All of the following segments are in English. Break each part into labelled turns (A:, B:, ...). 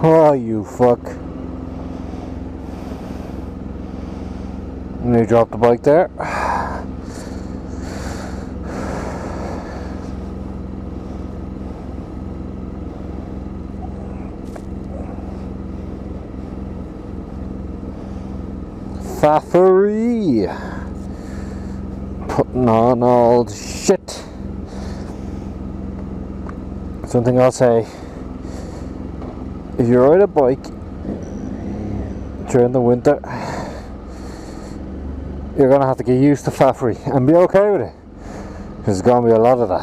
A: Oh, you fuck. And they dropped the bike there. Faffery. Putting on all the shit. Something I'll say. If you ride a bike during the winter, you're gonna have to get used to faffery and be okay with it, because there's gonna be a lot of that.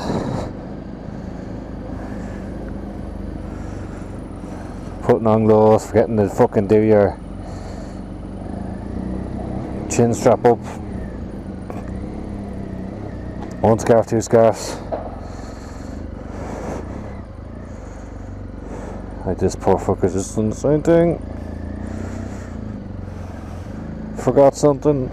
A: Putting on gloves, forgetting to fucking do your chin strap up. One scarf, two scarves. Like this poor fucker's just done the same thing. Forgot something.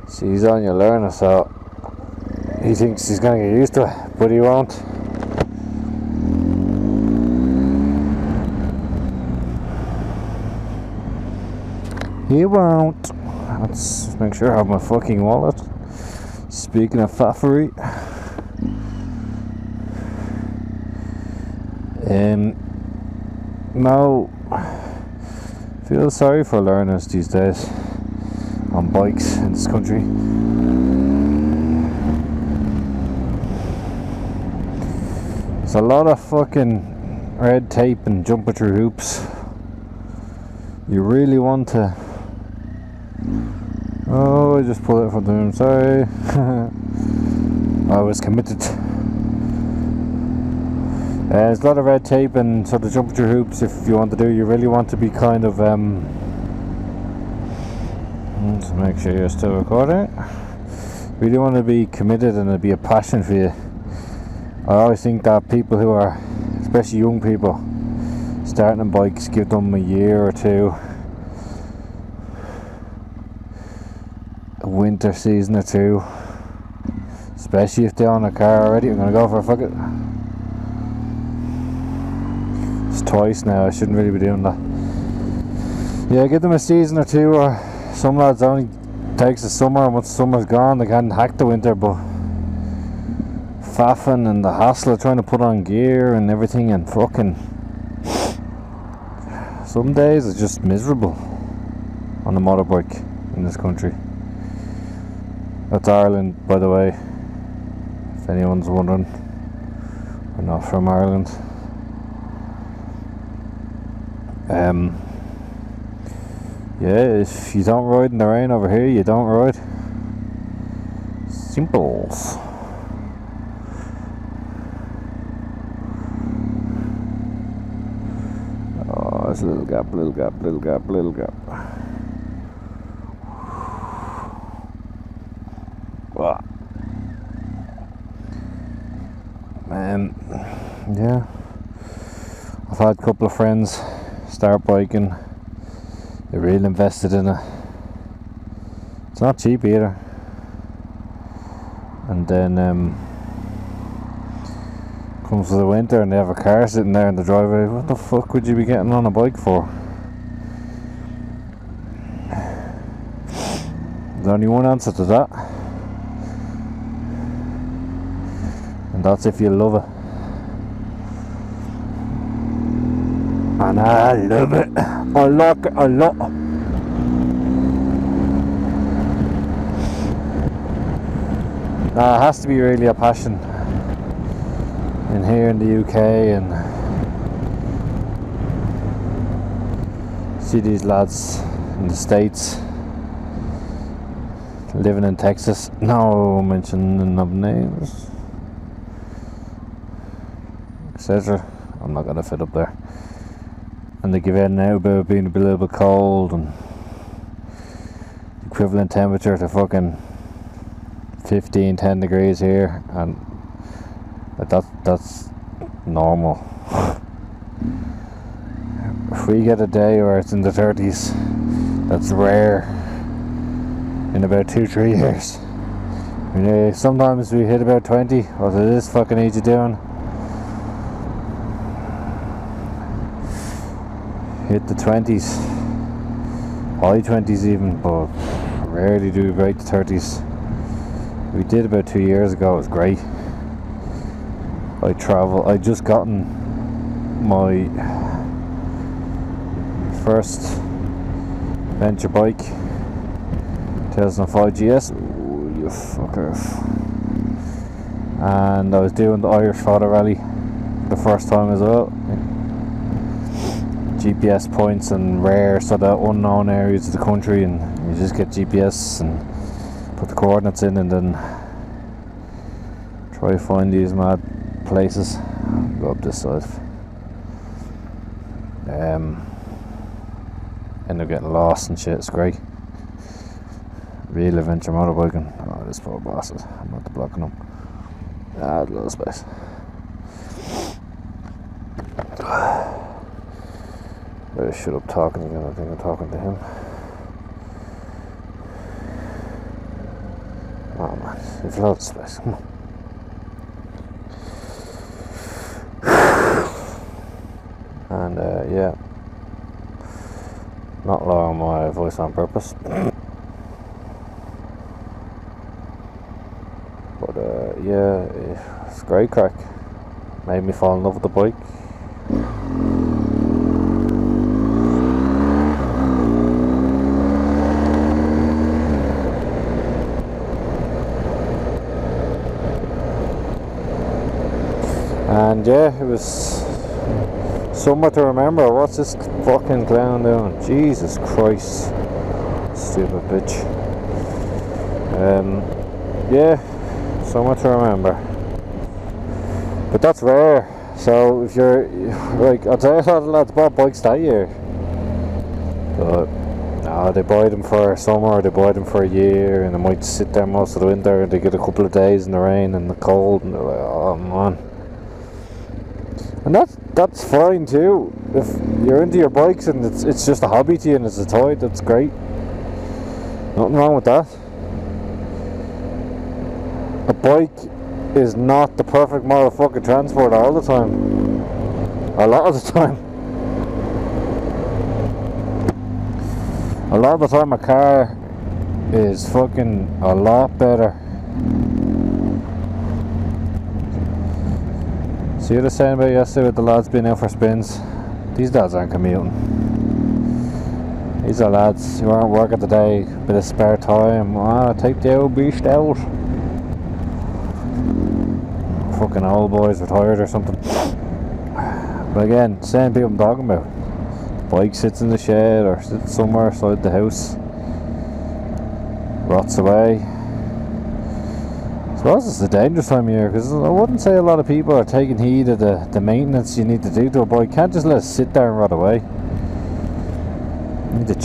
A: See, he's on your learner, so he thinks he's gonna get used to it, but he won't. He won't. Let's make sure I have my fucking wallet. Speaking of faffery, no, feel sorry for learners these days on bikes in this country. There's a lot of fucking red tape and jumping through hoops. You really want to... Oh, I just pulled it from the room, sorry. I was committed. There's a lot of red tape and sort of jumping through hoops if you want to do. You really want to be kind of to make sure you're still recording. Really want to be committed and it'd be a passion for you. I always think that people who are, especially young people, starting on bikes, give them a year or two, a winter season or two, especially if they own a car already. I'm gonna go for a fuck it. It's twice now, I shouldn't really be doing that. Yeah, give them a season or two, or some lads only takes the summer, and once the summer's gone they can't hack the winter, but faffing and the hassle of trying to put on gear and everything, and fucking some days it's just miserable on a motorbike in this country. That's Ireland, by the way, if anyone's wondering. We're not from Ireland. Yeah, if you don't ride in the rain over here, you don't ride. Simples. Oh, there's a little gap, little gap, little gap, little gap. Wow. Yeah, I've had a couple of friends start biking. They're real invested in it. It's not cheap either. And then comes to the winter and they have a car sitting there in the driveway. What the fuck would you be getting on a bike for? There's only one answer to that, and that's if you love it. And I love it. I like it a lot. It has to be really a passion in here in the UK, and see these lads in the States living in Texas. No mentioning of names, etc. I'm not gonna fit up there. And they give out now about being a little bit cold, and equivalent temperature to fucking 10 degrees here, and that's normal. If we get a day where it's in the 30s, that's rare in about 2-3 years. You know, sometimes we hit about 20. What it is fucking need you doing? Hit the 20s, high 20s even, but rarely do we break the 30s. We did about 2 years ago. It was great. I just gotten my first venture bike, 2005 GS. Ooh, you fucker. And I was doing the Irish Photo Rally for the first time as well. GPS points and rare sort of unknown areas of the country, and you just get GPS and put the coordinates in and then try to find these mad places. Go up this side. End up getting lost and shit. It's great. Real adventure motorbiking. Oh, this poor bastard. I'm not blocking him. Ah, a little space. Better shut up talking again. I think I'm talking to him. Oh man, you've loads of space. Come on. And yeah, not lowering my voice on purpose. But yeah, it's great crack. Made me fall in love with the bike. And yeah, it was somewhat to remember. What's this fucking clown doing? Jesus Christ, stupid bitch. Yeah, somewhat to remember. But that's rare. So if you're like, I'd say a lot of lads bought bikes that year, but no, they buy them for summer, or they buy them for a year, and they might sit there most of the winter, and they get a couple of days in the rain and the cold, and they're like, oh man. And that's fine too. If you're into your bikes and it's just a hobby to you and it's a toy, that's great. Nothing wrong with that. A bike is not the perfect motherfucking transport all the time. A lot of the time. A lot of the time a car is fucking a lot better. See what I was saying about yesterday with the lads being out for spins? These lads aren't commuting. These are lads who aren't working today, bit of spare time. Ah, take the old beast out. Fucking old boys retired or something. But again, same people I'm talking about. Bike sits in the shed or sits somewhere outside the house, rots away. I suppose it's a dangerous time of year, because I wouldn't say a lot of people are taking heed of the maintenance you need to do to a bike. You can't just let it sit there and rot away. You need to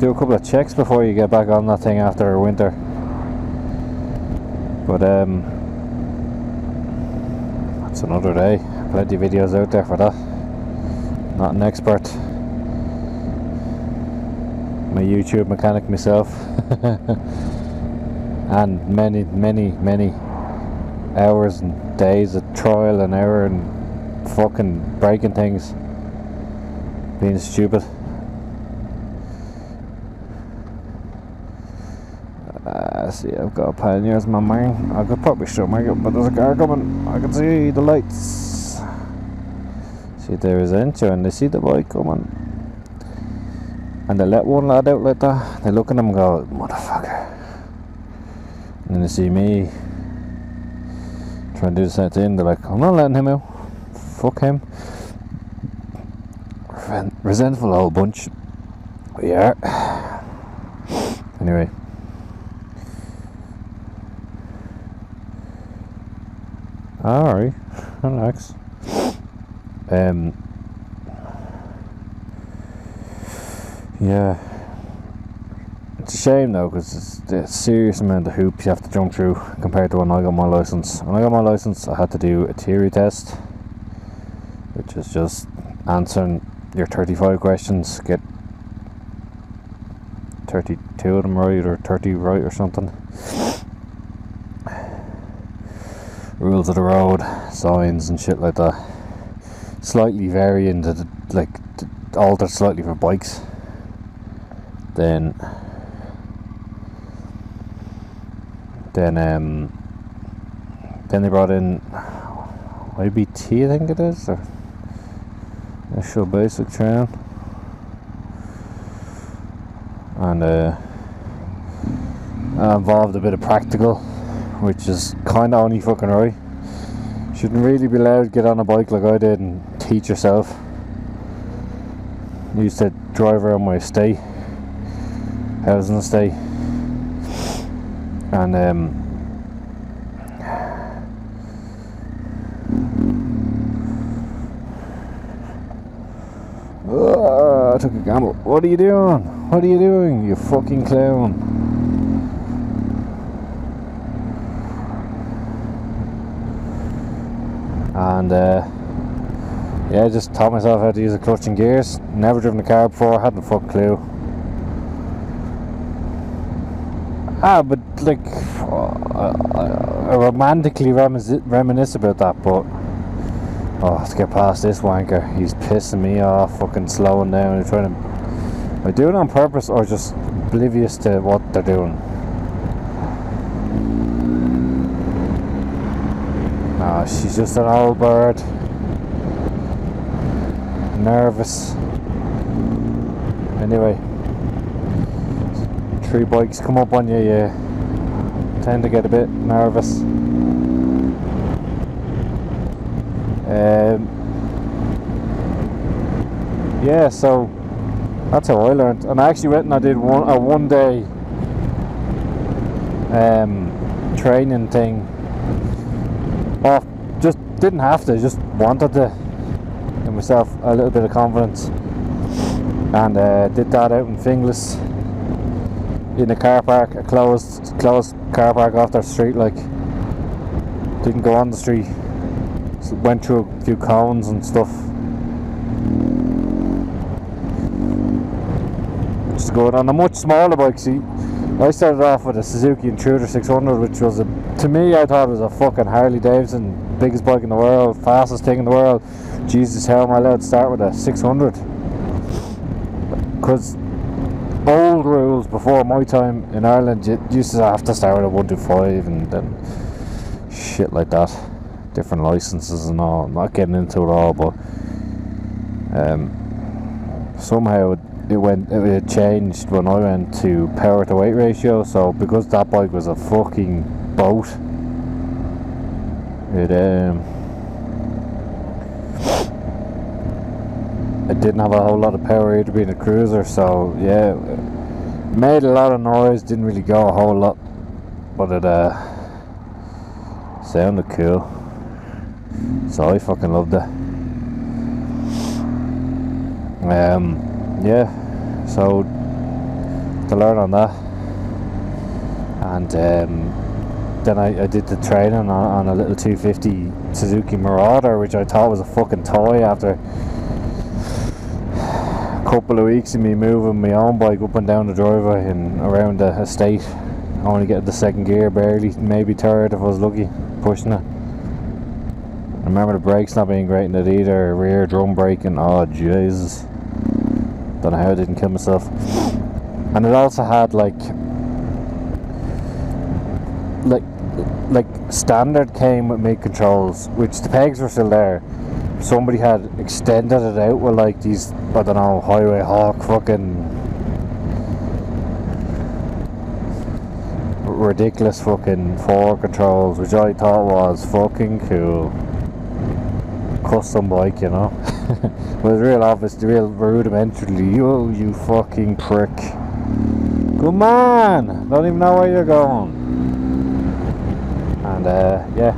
A: do a couple of checks before you get back on that thing after a winter. But that's another day. Plenty of videos out there for that. Not an expert. I'm a YouTube mechanic myself. And many hours and days of trial and error and fucking breaking things, being stupid. See, I've got Pioneers in my mind. I could probably show my but there's a car coming. I can see the lights. See, they resent you and they see the bike coming, and they let one lad out like that. They look at him and go, motherfucker. And then they see me trying to do the same thing. They're like, I'm not letting him out. Fuck him. Resentful old bunch. We are. Anyway. Alright. Relax. Yeah. It's a shame though, because it's a serious amount of hoops you have to jump through compared to when I got my license. When I got my license, I had to do a theory test, which is just answering your 35 questions, get 32 of them right or 30 right or something. rules of the road, signs and shit like that. Slightly varying to altered slightly for bikes. Then they brought in IBT, I think it is, or Initial Basic Training, and involved a bit of practical, which is kind of only fucking right. Shouldn't really be allowed to get on a bike like I did and teach yourself. I used to drive around my estate, housing estate, and I took a gamble. What are you doing? What are you doing, you fucking clown? And yeah, I just taught myself how to use a clutch and gears. Never driven a car before, hadn't a fuck clue. But like, I romantically reminisce about that, but to get past this wanker, he's pissing me off, fucking slowing down and trying to... Are they doing it on purpose or just oblivious to what they're doing? No, she's just an old bird. Nervous. Anyway, 3 bikes come up on you, you tend to get a bit nervous. Yeah, so that's how I learned. And I actually went and I did a one day training thing. Just didn't have to, just wanted to give myself a little bit of confidence, and did that out in Finglas in a car park, a closed car park off their street. Like, didn't go on the street, so went through a few cones and stuff. Just going on a much smaller bike. See, I started off with a Suzuki Intruder 600, which was to me, I thought it was a fucking Harley Davidson, biggest bike in the world, fastest thing in the world. Jesus, how am I allowed to start with a 600? Because old rules before my time in Ireland, you used to have to start with a 125 and then shit like that, different licenses and all. I'm not getting into it all, but somehow it changed when I went to power to weight ratio. So because that bike was a fucking boat, it didn't have a whole lot of power either, being a cruiser. So yeah, it made a lot of noise, didn't really go a whole lot, but it sounded cool, so I fucking loved it. Yeah, so to learn on that, and then I did the training on a little 250 Suzuki Marauder, which I thought was a fucking toy. After a couple of weeks of me moving my own bike up and down the driveway and around the estate, only getting the second gear, barely, maybe third if I was lucky, pushing it. I remember the brakes not being great in it either, rear drum braking, oh Jesus. Don't know how I didn't kill myself. And it also had like standard came with mid controls, which the pegs were still there. Somebody had extended it out with like these, I don't know, Highway Hawk fucking ridiculous fucking forward controls, which I thought was fucking cool. Custom bike, you know. But it's real obvious, the real rudimentarily, you fucking prick. Come on! Don't even know where you're going. And yeah,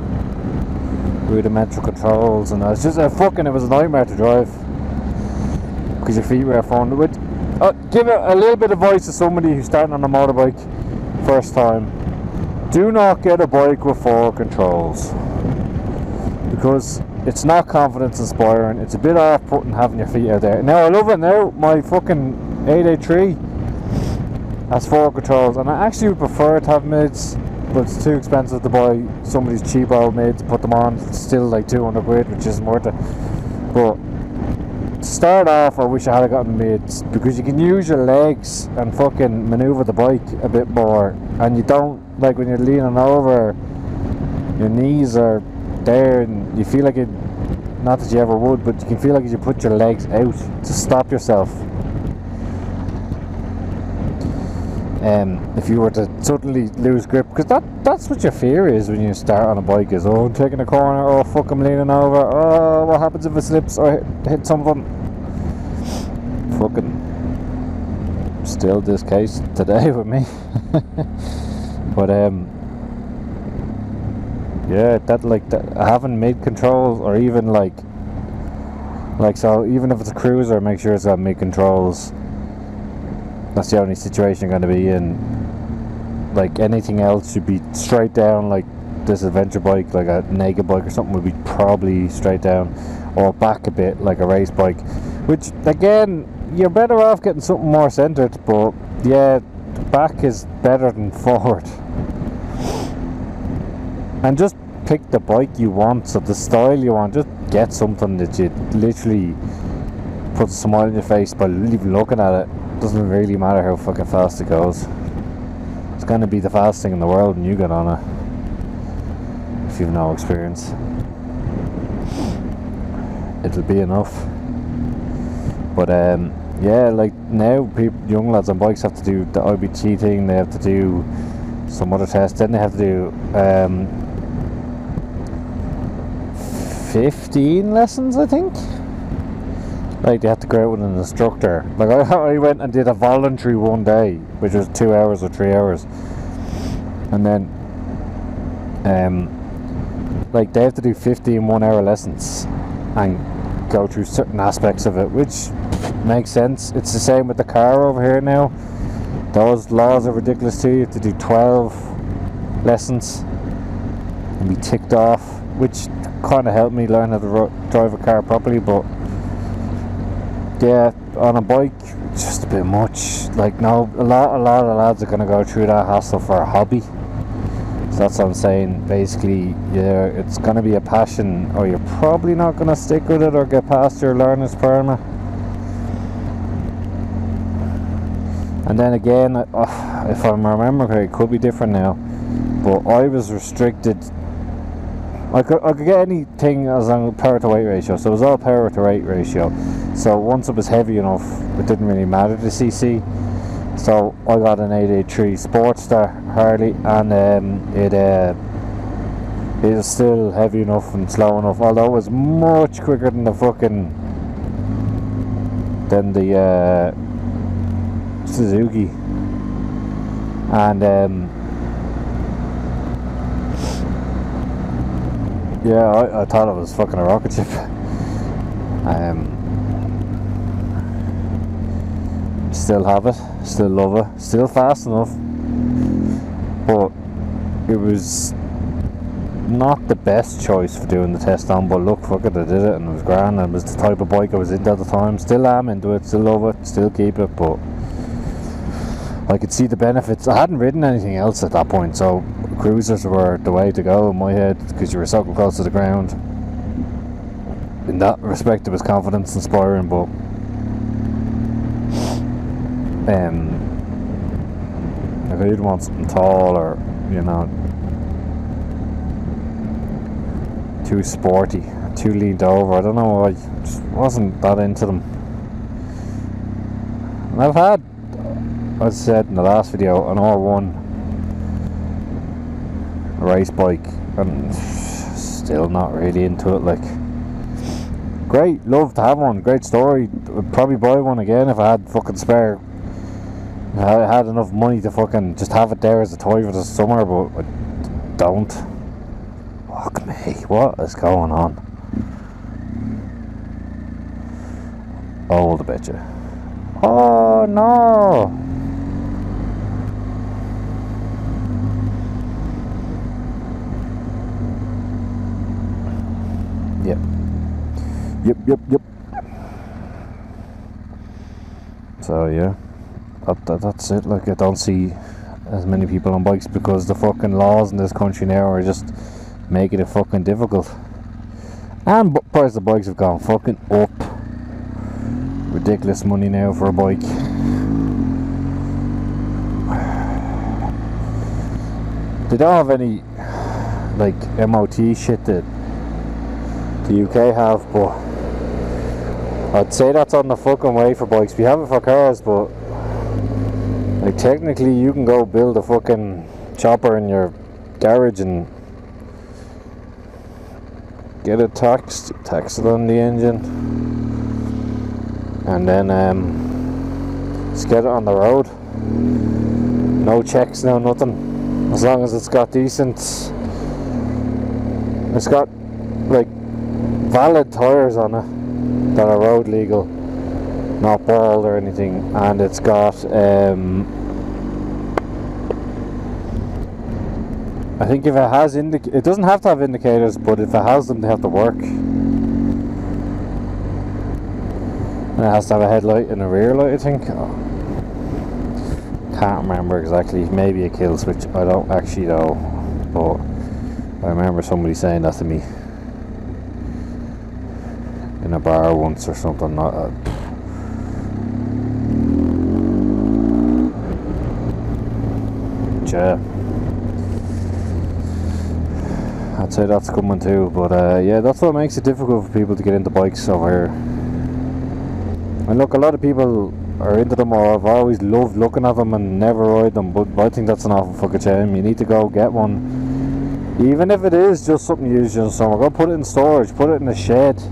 A: rudimentary controls, and it's just it was a nightmare to drive because your feet were falling. Give it a little bit of advice to somebody who's starting on a motorbike first time. Do not get a bike with forward controls, because it's not confidence inspiring. It's a bit off-putting having your feet out there. Now I love it now. My fucking 883 has forward controls, and I actually would prefer to have mids, but it's too expensive to buy somebody's cheap old made to put them on. It's still like 200 quid, which isn't worth it. But to start off, I wish I had gotten mids, because you can use your legs and fucking manoeuvre the bike a bit more, and you don't, like when you're leaning over, your knees are there and you feel like it, not that you ever would, but you can feel like you put your legs out to stop yourself. If you were to suddenly lose grip, because that's what your fear is when you start on a bike, is, oh, I'm taking a corner, oh fuck, I'm leaning over, oh, what happens if it slips or hit something. Fucking still this case today with me. But yeah, I haven't made controls, or even like so even if it's a cruiser, make sure it's got mid controls. That's the only situation you're going to be in. Like anything else should be straight down, like this adventure bike, like a naked bike or something would be probably straight down, or back a bit like a race bike, which again, you're better off getting something more centered, but yeah, back is better than forward. And just pick the bike you want, so the style you want, just get something that you literally puts a smile on your face by even looking at it. Doesn't really matter how fucking fast it goes. It's going to be the fastest thing in the world when you get on it, if you've no experience. It'll be enough. But yeah, like now young lads on bikes have to do the IBT thing, they have to do some other tests, then they have to do 15 lessons, I think. Like they have to go out with an instructor. Like I went and did a voluntary one day, which was 2 hours or 3 hours, and then like they have to do 15 1-hour lessons and go through certain aspects of it, which makes sense. It's the same with the car over here now. Those laws are ridiculous too. You have to do 12 lessons and be ticked off, which kind of helped me learn how to drive a car properly. But yeah, on a bike, it's just a bit much. Like, no, a lot of lads are going to go through that hassle for a hobby. So that's what I'm saying. Basically, yeah, it's going to be a passion, or you're probably not going to stick with it or get past your learner's permit. And then again, if I remember correctly, it could be different now, but I was restricted. I could get anything as long as power to weight ratio, so it was all power to weight ratio. So once it was heavy enough, it didn't really matter the CC. So I got an 883 Sportster Harley, and it is still heavy enough and slow enough, although it was much quicker than the Suzuki. And yeah, I thought it was fucking a rocket ship. Still have it, still love it, still fast enough, but it was not the best choice for doing the test on. But look, fuck it, I did it and it was grand, and it was the type of bike I was into at the time. Still am into it, still love it, still keep it, but I could see the benefits. I hadn't ridden anything else at that point, so cruisers were the way to go in my head, because you were so close to the ground. In that respect, it was confidence inspiring, but if I did want something tall, or you know, too sporty, too leaned over, I don't know, I just wasn't that into them. And I've had, as I said in the last video, an R1 race bike, and still not really into it. Like, great, love to have one, great story. I'd probably buy one again if I had fucking spare. I had enough money to fucking just have it there as a toy for the summer, but I don't. Fuck me, what is going on? Old bitch. Oh no! Yep. So yeah, that's it. Like, I don't see as many people on bikes, because the fucking laws in this country now are just making it fucking difficult. And price of bikes have gone fucking up. Ridiculous money now for a bike. They don't have any like MOT shit that the UK have, but I'd say that's on the fucking way for bikes. We have it for cars, but like technically you can go build a fucking chopper in your garage and get it tax it on the engine, and then just get it on the road. No checks, no nothing. As long as it's got decent, it's got like valid tyres on it that are road legal, not bald or anything, and it's got I think if it has it doesn't have to have indicators, but if it has them, they have to work. And it has to have a headlight and a rear light, I think. Can't remember exactly. Maybe a kill switch. I don't actually know, but I remember somebody saying that to me in a bar once or something. Yeah, I'd say that's coming too. But yeah, that's what makes it difficult for people to get into bikes over here. And look, a lot of people are into them, or I've always loved looking at them and never ride them, but I think that's an awful fucking shame. You need to go get one, even if it is just something you use in the summer. Go put it in storage, put it in a shed.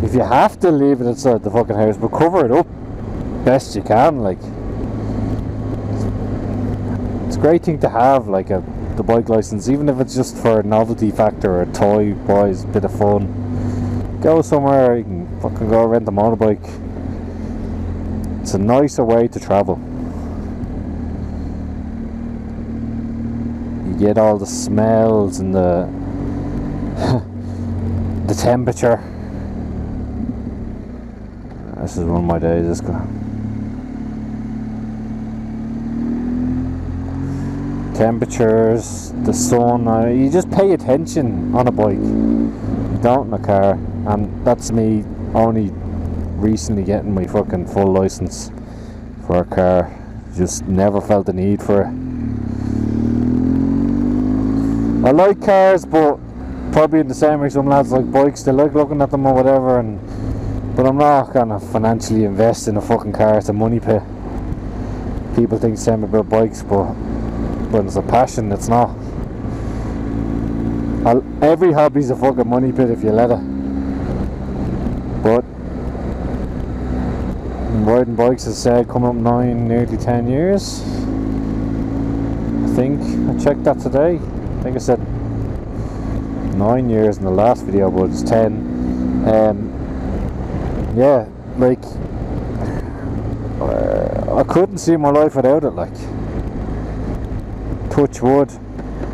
A: If you have to leave it inside the fucking house, but cover it up best you can. Like, it's a great thing to have, like the bike license, even if it's just for a novelty factor or a toy wise bit of fun. Go somewhere, you can fucking go rent a motorbike. It's a nicer way to travel. You get all the smells and the the temperature. This is one of my days. This guy. Temperatures, the sun. You just pay attention on a bike. You don't in a car, and that's me only recently getting my fucking full license for a car. Just never felt the need for it. I like cars, but probably in the same way some lads like bikes. They like looking at them or whatever, but I'm not gonna financially invest in a fucking car. It's a money pit. People think the same about bikes, but when it's a passion, it's not. Every hobby's a fucking money pit if you let it. But riding bikes, as I said, coming up nearly 10 years. I think I checked that today. I think I said 9 years in the last video, but it's 10. Yeah, like I couldn't see my life without it. Like, touch wood,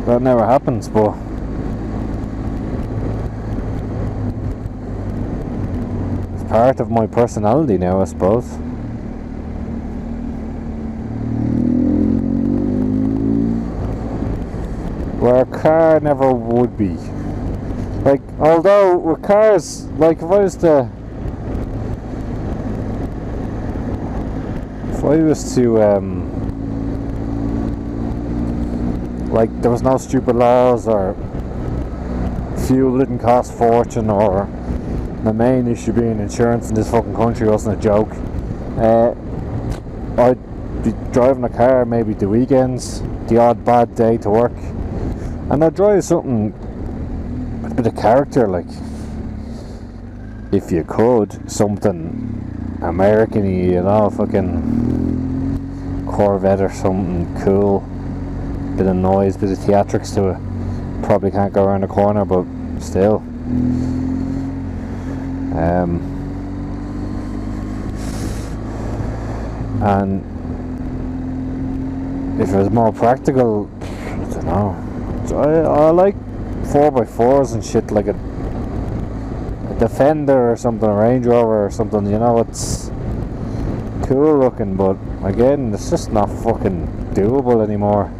A: that never happens, but part of my personality now, I suppose. Where a car never would be. Like, although with cars, like if I was to like there was no stupid laws, or fuel didn't cost a fortune, or the main issue being insurance in this fucking country wasn't a joke. I'd be driving a car maybe the weekends, the odd bad day to work, and I'd drive something with a bit of character, like, if you could, something American-y, you know, fucking Corvette or something cool, bit of noise, bit of theatrics to it. Probably can't go around the corner, but still. And if it was more practical, I don't know. I like 4x4s and shit, like a Defender or something, a Range Rover or something, you know, it's cool looking, but again, it's just not fucking doable anymore.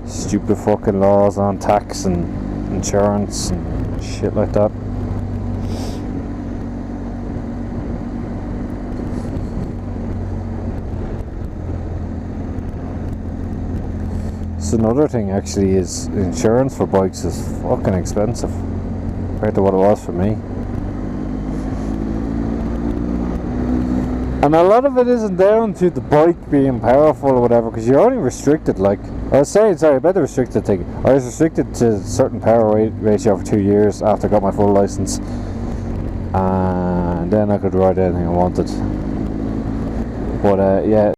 A: Stupid fucking laws on tax and insurance and shit like that. So another thing actually is insurance for bikes is fucking expensive compared to what it was for me. And a lot of it isn't down to the bike being powerful or whatever, because you're only restricted, like, I was saying, sorry, about the restricted thing. I was restricted to a certain power weight ratio for 2 years after I got my full license. And then I could ride anything I wanted. But yeah,